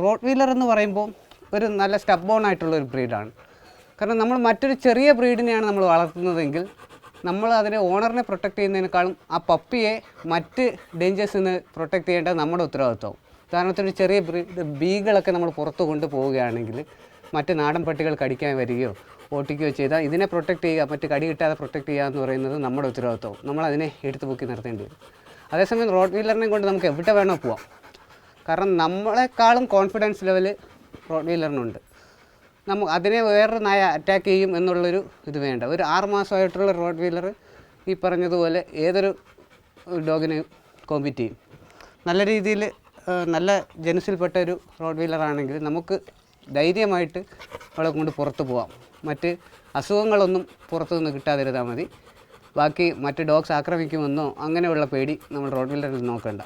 Road wheeler എന്ന് പറയുമ്പോൾ ഒരു നല്ല സ്റ്റബോൺ ആയിട്ടുള്ളൊരു ബ്രീഡാണ്. കാരണം നമ്മൾ മറ്റൊരു ചെറിയ ബ്രീഡിനെയാണ് നമ്മൾ വളർത്തുന്നതെങ്കിൽ നമ്മൾ അതിനെ ഓണറിനെ പ്രൊട്ടക്റ്റ് ചെയ്യുന്നതിനേക്കാളും ആ പപ്പിയെ മറ്റ് ഡേഞ്ചേഴ്സിൽ നിന്ന് പ്രൊട്ടക്റ്റ് ചെയ്യേണ്ടത് നമ്മുടെ ഉത്തരവാദിത്വം. ഉദാഹരണത്തിന് ചെറിയ ബീകളൊക്കെ നമ്മൾ പുറത്ത് കൊണ്ടുപോവുകയാണെങ്കിൽ മറ്റ് നാടൻ പട്ടികൾ കടിക്കാൻ വരികയോ ഓട്ടിക്കുകയോ ചെയ്താൽ ഇതിനെ പ്രൊട്ടക്റ്റ് ചെയ്യുക, മറ്റ് കടി കിട്ടാതെ പ്രൊട്ടക്റ്റ് ചെയ്യുക എന്ന് പറയുന്നത് നമ്മുടെ ഉത്തരവാദിത്വം. നമ്മളതിനെ എടുത്ത് പൊക്കി നിർത്തേണ്ടി വരും. അതേസമയം റോഡ് വീലറിനെ കൊണ്ട് നമുക്ക് എവിടെ വേണോ പോവാം. കാരണം നമ്മളെക്കാളും കോൺഫിഡൻസ് ലെവൽ റോഡ് വീലറിനുണ്ട്. അതിനെ വേറൊരു നായ അറ്റാക്ക് ചെയ്യും എന്നുള്ളൊരു ഇത് വേണ്ട. ഒരു 6 മാസമായിട്ടുള്ള റോഡ് വീലർ ഈ പറഞ്ഞതുപോലെ ഏതൊരു ഡോഗിനെയും കോമ്പീറ്റ് ചെയ്യും. നല്ല രീതിയിൽ നല്ല ജനുസിൽപ്പെട്ട ഒരു റോഡ് വീലറാണെങ്കിൽ നമുക്ക് ധൈര്യമായിട്ട് അവളെ കൊണ്ട് പുറത്ത് പോവാം. മറ്റ് അസുഖങ്ങളൊന്നും പുറത്തുനിന്ന് കിട്ടാതിരുന്നാൽ മതി. ബാക്കി മറ്റ് ഡോഗ്സ് ആക്രമിക്കുമെന്നോ അങ്ങനെയുള്ള പേടി നമ്മൾ റോഡ് വീലറിൽ നോക്കണ്ട.